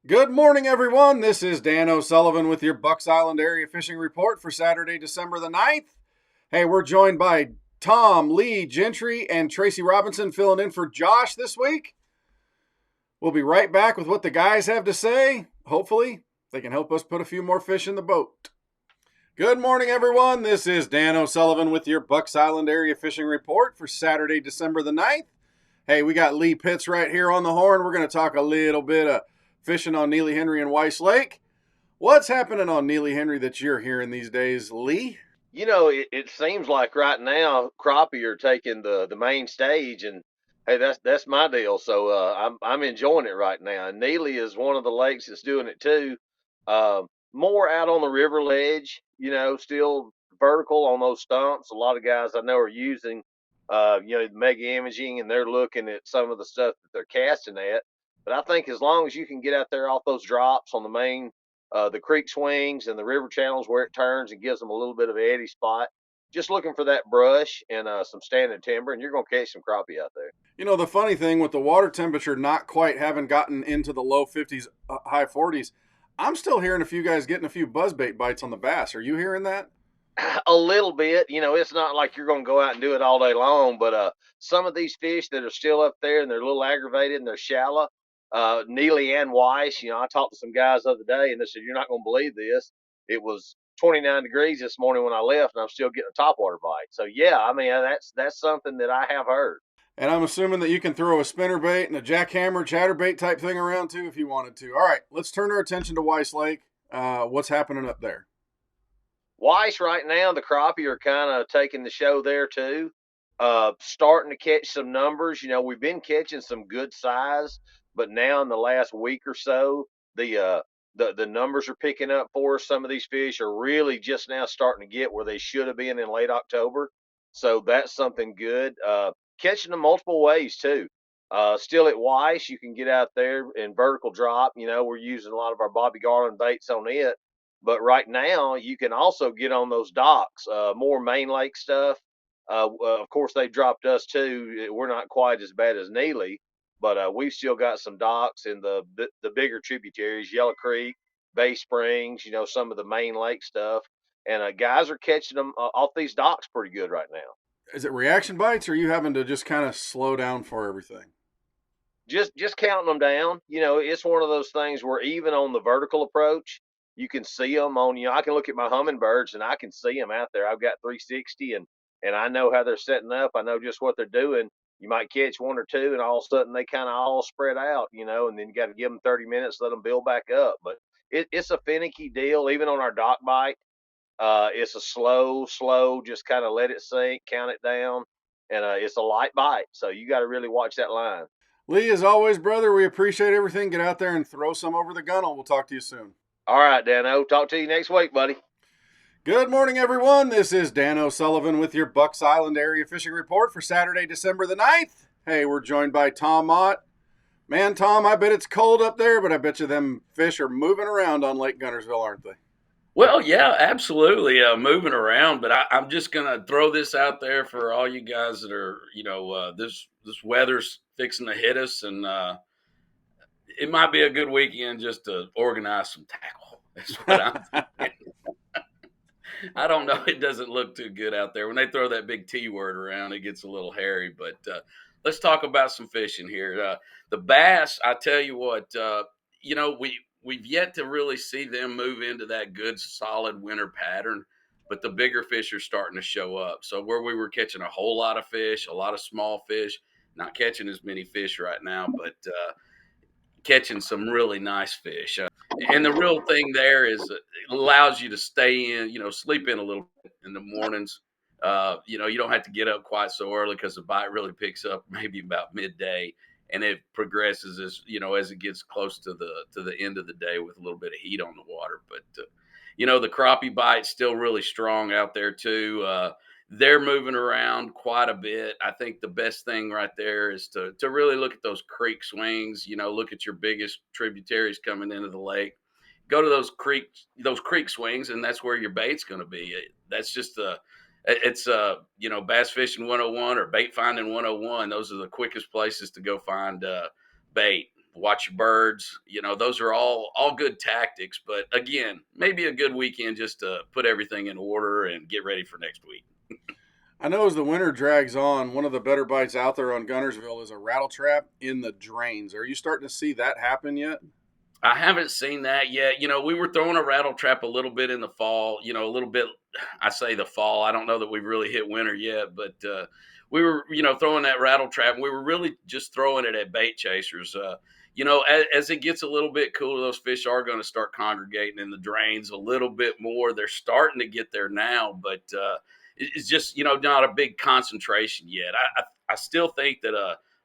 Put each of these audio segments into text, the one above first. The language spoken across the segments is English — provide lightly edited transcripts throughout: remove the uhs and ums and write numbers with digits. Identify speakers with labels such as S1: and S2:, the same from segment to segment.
S1: Good morning, everyone. This is Dan O'Sullivan with your Bucks Island Area Fishing Report for Saturday, December the 9th. Hey, we're joined by Tom, Lee, Gentry, and Tracy Robinson filling in for Josh this week. We'll be right back with what the guys have to say. Hopefully, they can help us put a few more fish in the boat. Good morning, everyone. This is Dan O'Sullivan with your Bucks Island Area Fishing Report for Saturday, December the 9th. Hey, we got Lee Pitts right here on the horn. We're going to talk a little bit of fishing on Neely Henry and Weiss Lake. What's happening on Neely Henry that you're hearing these days, Lee?
S2: You know, it seems like right now crappie are taking the main stage, and hey, that's my deal. So I'm enjoying it right now. And Neely is one of the lakes that's doing it too. Uh, More out on the river ledge, still vertical on those stumps. A lot of guys I know are using, the mega imaging, and they're looking at some of the stuff that they're casting at. But I think as long as you can get out there off those drops on the main the creek swings and the river channels where it turns and gives them a little bit of an eddy spot. Just looking for that brush and some standing timber, and you're going to catch some crappie out there.
S1: You know, the funny thing with the water temperature not quite having gotten into the low 50s, high 40s, I'm still hearing a few guys getting a few buzzbait bites on the bass. Are you hearing that?
S2: A little bit, it's not like you're going to go out and do it all day long, but some of these fish that are still up there and they're a little aggravated and they're shallow, Neely and Weiss, I talked to some guys the other day and they said, you're not going to believe this. It was 29 degrees this morning when I left and I'm still getting a topwater bite. So yeah, I mean, that's something that I have heard.
S1: And I'm assuming that you can throw a spinnerbait and a jackhammer, chatterbait type thing around too if you wanted to. All right, let's turn our attention to Weiss Lake. What's happening up there?
S2: Weiss right now, the crappie are kind of taking the show there too. Starting to catch some numbers. We've been catching some good size, but now in the last week or so, the numbers are picking up for us. Some of these fish are really just now starting to get where they should have been in late October. So that's something good. Catching them multiple ways too. Still at Weiss, you can get out there in vertical drop. We're using a lot of our Bobby Garland baits on it. But right now, you can also get on those docks, more main lake stuff. Of course, they dropped us too. We're not quite as bad as Neely, but we've still got some docks in the bigger tributaries, Yellow Creek, Bay Springs. Some of the main lake stuff, and guys are catching them off these docks pretty good right now.
S1: Is it reaction bites or are you having to just kind of slow down for everything?
S2: Just counting them down. It's one of those things where even on the vertical approach, you can see them on. I can look at my hummingbirds and I can see them out there. I've got 360 and I know how they're setting up. I know just what they're doing. You might catch one or two, and all of a sudden they kind of all spread out, and then you got to give them 30 minutes, let them build back up. But it's a finicky deal, even on our dock bite. It's a slow, just kind of let it sink, count it down, and it's a light bite. So you got to really watch that line.
S1: Lee, as always, brother, we appreciate everything. Get out there and throw some over the gunnel. We'll talk to you soon.
S2: All right, Dano. Talk to you next week, buddy.
S1: Good morning, everyone. This is Dan O'Sullivan with your Bucks Island Area Fishing Report for Saturday, December the 9th. Hey, we're joined by Tom Mott. Man, Tom, I bet it's cold up there, but I bet you them fish are moving around on Lake Guntersville, aren't they?
S3: Well, yeah, absolutely. Moving around, but I'm just gonna throw this out there for all you guys that are, this weather's fixing to hit us, and it might be a good weekend just to organize some tackle. That's what I'm thinking. I don't know. It doesn't look too good out there when they throw that big T word around. It gets a little hairy, but let's talk about some fishing here. The bass, I tell you what, we've yet to really see them move into that good, solid winter pattern, but the bigger fish are starting to show up. So where we were catching a whole lot of fish, a lot of small fish, not catching as many fish right now, but catching some really nice fish. And the real thing there is it allows you to stay in, sleep in a little bit in the mornings. You don't have to get up quite so early because the bite really picks up maybe about midday, and it progresses as it gets close to the end of the day with a little bit of heat on the water. But the crappie bite's still really strong out there too. They're moving around quite a bit. I think the best thing right there is to really look at those creek swings. Look at your biggest tributaries coming into the lake. Go to those creek swings, and that's where your bait's going to be. That's just it's bass fishing 101 or bait finding 101. Those are the quickest places to go find bait. watch your birds. Those are all good tactics. But again, maybe a good weekend just to put everything in order and get ready for next week.
S1: I know as the winter drags on, one of the better bites out there on Guntersville is a rattle trap in the drains. Are you starting to see that happen yet?
S3: I haven't seen that yet. We were throwing a rattle trap a little bit in the fall, a little bit. I say the fall. I don't know that we've really hit winter yet, but we were, throwing that rattle trap. And we were really just throwing it at bait chasers. As it gets a little bit cooler, those fish are going to start congregating in the drains a little bit more. They're starting to get there now, but it's just, not a big concentration yet. I still think that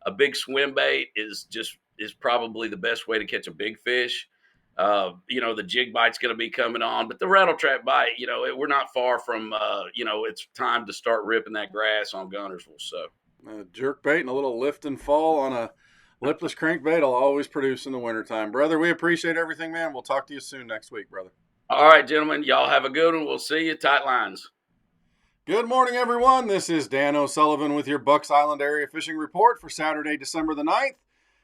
S3: a big swim bait is probably the best way to catch a big fish. The jig bite's going to be coming on, but the rattle trap bite, we're not far from, it's time to start ripping that grass on Guntersville. So
S1: a jerk bait and a little lift and fall on a lipless crankbait will always produce in the wintertime. Brother, we appreciate everything, man. We'll talk to you soon next week, brother.
S3: All right, gentlemen, y'all have a good one. We'll see you. Tight lines.
S1: Good morning, everyone. This is Dan O'Sullivan with your Bucks Island Area Fishing Report for Saturday, December the 9th.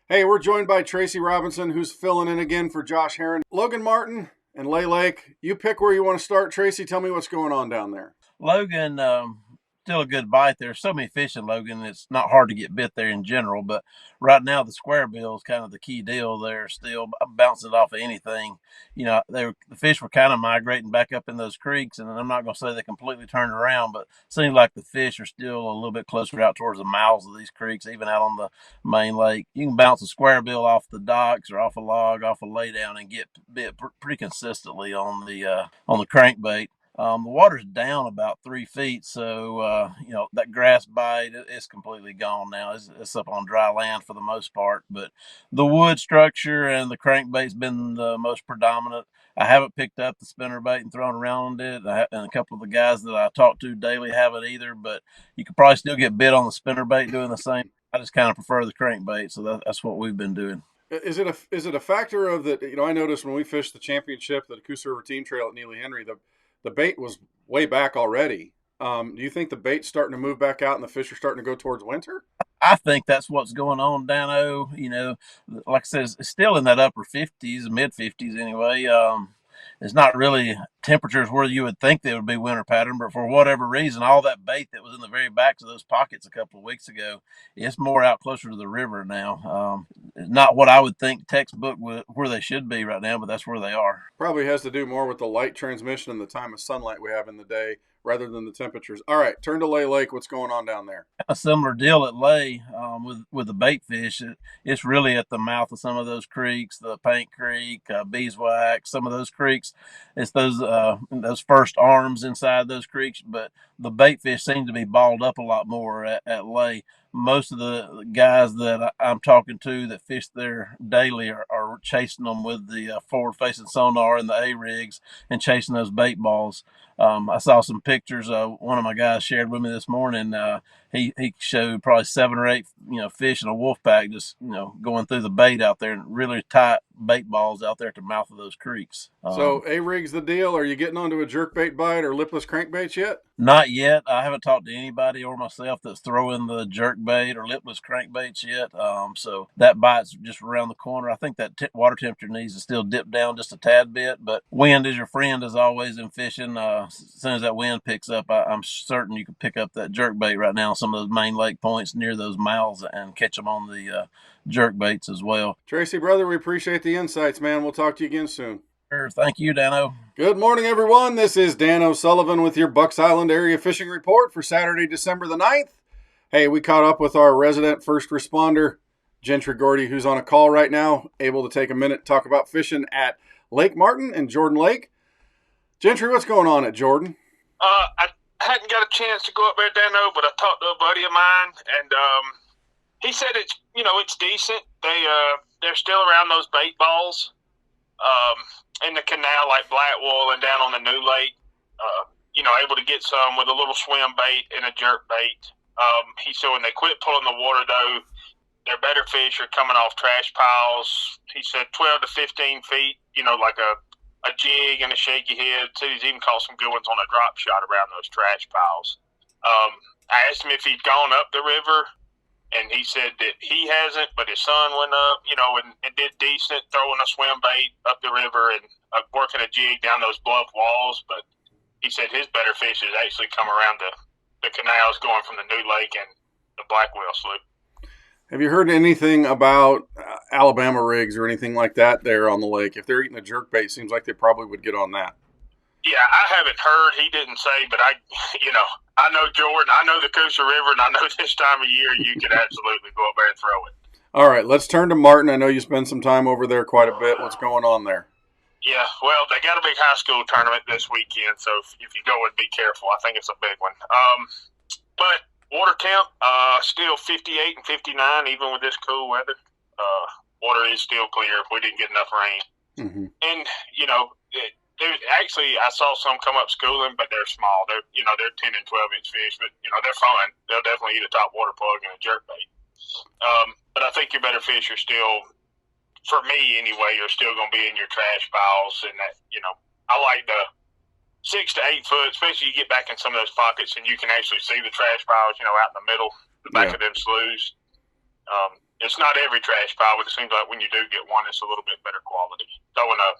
S1: Hey, we're joined by Tracy Robinson, who's filling in again for Josh Heron. Logan Martin and Lay Lake. You pick where you want to start. Tracy, tell me what's going on down there.
S4: Logan, still a good bite. There's so many fish in Logan, it's not hard to get bit there in general. But right now, the square bill is kind of the key deal there. Still bouncing off of anything. The fish were kind of migrating back up in those creeks, and I'm not going to say they completely turned around, but it seems like the fish are still a little bit closer out towards the mouths of these creeks, even out on the main lake. You can bounce a square bill off the docks or off a log, off a laydown, and get bit pretty consistently on the crankbait. The water's down about 3 feet, so that grass bite is completely gone now. It's up on dry land for the most part, but the wood structure and the crankbait's been the most predominant. I haven't picked up the spinnerbait and thrown around it, and a couple of the guys that I talk to daily haven't either. But you could probably still get bit on the spinnerbait doing the same. I just kind of prefer the crankbait, so that's what we've been doing.
S1: Is it a factor of that? I noticed when we fished the championship, the Coosa River Team Trail at Neely Henry, the bait was way back already. Do you think the bait's starting to move back out and the fish are starting to go towards winter?
S4: I think that's what's going on, Dano. Like I said, it's still in that upper 50s, mid 50s anyway. It's not really temperatures where you would think they would be winter pattern, but for whatever reason, all that bait that was in the very backs of those pockets a couple of weeks ago, it's more out closer to the river now. Not what I would think textbook where they should be right now, but that's where they are.
S1: Probably has to do more with the light transmission and the time of sunlight we have in the day rather than the temperatures. All right, turn to Lay Lake. What's going on down there?
S4: A similar deal at Lay with the bait fish. It's really at the mouth of some of those creeks, the Paint Creek, Beeswax, some of those creeks. It's those first arms inside those creeks, but the bait fish seem to be balled up a lot more at Lay. Most of the guys that I'm talking to that fish there daily are chasing them with the forward-facing sonar and the A-rigs and chasing those bait balls. I saw some pictures. One of my guys shared with me this morning. He showed probably 7 or 8 fish in a wolf pack just going through the bait out there, and really tight bait balls out there at the mouth of those creeks.
S1: So A-rig's the deal. Are you getting onto a jerkbait bite or lipless crankbaits yet?
S4: Not yet. I haven't talked to anybody or myself that's throwing the jerkbait or lipless crankbaits yet. So that bite's just around the corner. I think that water temperature needs to still dip down just a tad bit, but wind is your friend as always in fishing. As soon as that wind picks up, I'm certain you can pick up that jerkbait right now on some of those main lake points near those mouths and catch them on the jerkbaits as well.
S1: Tracy, brother, we appreciate the insights, man. We'll talk to you again soon.
S4: Thank you, Dano.
S1: Good morning, everyone. This is Dan O'Sullivan with your Bucks Island Area Fishing Report for Saturday, December the 9th. Hey, we caught up with our resident first responder, Gentry Gordy, who's on a call right now, able to take a minute to talk about fishing at Lake Martin and Jordan Lake. Gentry, what's going on at Jordan?
S5: I hadn't got a chance to go up there, Dano, but I talked to a buddy of mine, and he said it's decent. They're still around those bait balls. In the canal like Blackwool and down on the new lake, able to get some with a little swim bait and a jerk bait. He said when they quit pulling the water, though, their better fish are coming off trash piles. He said 12 to 15 feet, like a jig and a shaky head. So he's even caught some good ones on a drop shot around those trash piles. I asked him if he'd gone up the river, and he said that he hasn't, but his son went up, and did decent throwing a swim bait up the river and working a jig down those bluff walls. But he said his better fishes actually come around the canals going from the New Lake and the Blackwell Slough.
S1: Have you heard anything about Alabama rigs or anything like that there on the lake? If they're eating a jerkbait, seems like they probably would get on that.
S5: Yeah, I haven't heard. He didn't say, but I know Jordan. I know the Coosa River, and I know this time of year you could absolutely go up there and throw it.
S1: All right, let's turn to Martin. I know you spend some time over there quite a bit. What's going on there?
S5: Yeah, well, they got a big high school tournament this weekend, so if you go, be careful. I think it's a big one. But water temp still 58 and 59, even with this cool weather. Water is still clear. We didn't get enough rain, and actually, I saw some come up schooling, but they're small. They're 10 and 12-inch fish, but they're fun. They'll definitely eat a top water plug and a jerkbait. But I think your better fish are still, for me anyway, are still going to be in your trash piles. And that, I like the 6 to 8 foot, especially you get back in some of those pockets and you can actually see the trash piles, out in the middle, the back of them sloughs. It's not every trash pile, but it seems like when you do get one, it's a little bit better quality. Throwing a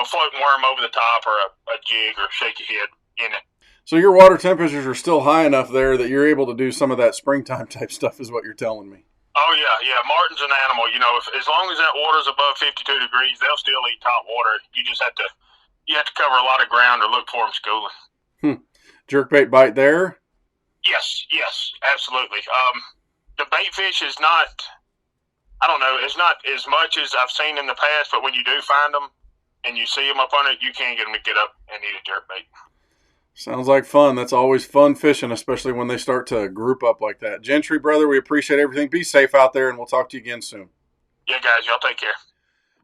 S5: floating worm over the top or a jig or shaky head in it.
S1: So your water temperatures are still high enough there that you're able to do some of that springtime type stuff is what you're telling me.
S5: Oh, yeah. Martin's an animal. As long as that water's above 52 degrees, they'll still eat top water. You just have to cover a lot of ground or look for them schooling.
S1: Jerkbait bite there?
S5: Yes, absolutely. The bait fish is not, I don't know, it's not as much as I've seen in the past, but when you do find them, and you see them up on it, you can't get them to get up and eat a jerkbait.
S1: Sounds like fun. That's always fun fishing, especially when they start to group up like that. Gentry, brother, we appreciate everything. Be safe out there, and we'll talk to you again soon.
S5: Yeah, guys, y'all take care.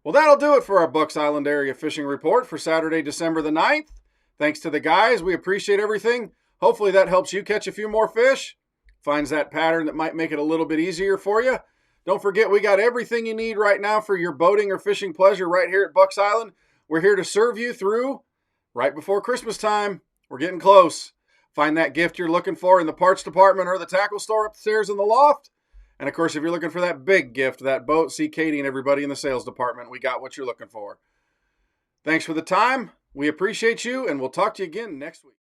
S1: Well, that'll do it for our Bucks Island Area Fishing Report for Saturday, December the 9th. Thanks to the guys. We appreciate everything. Hopefully that helps you catch a few more fish, finds that pattern that might make it a little bit easier for you. Don't forget, we got everything you need right now for your boating or fishing pleasure right here at Bucks Island. We're here to serve you through right before Christmas time. We're getting close. Find that gift you're looking for in the parts department or the tackle store upstairs in the loft. And, of course, if you're looking for that big gift, that boat, see Katie and everybody in the sales department. We got what you're looking for. Thanks for the time. We appreciate you, and we'll talk to you again next week.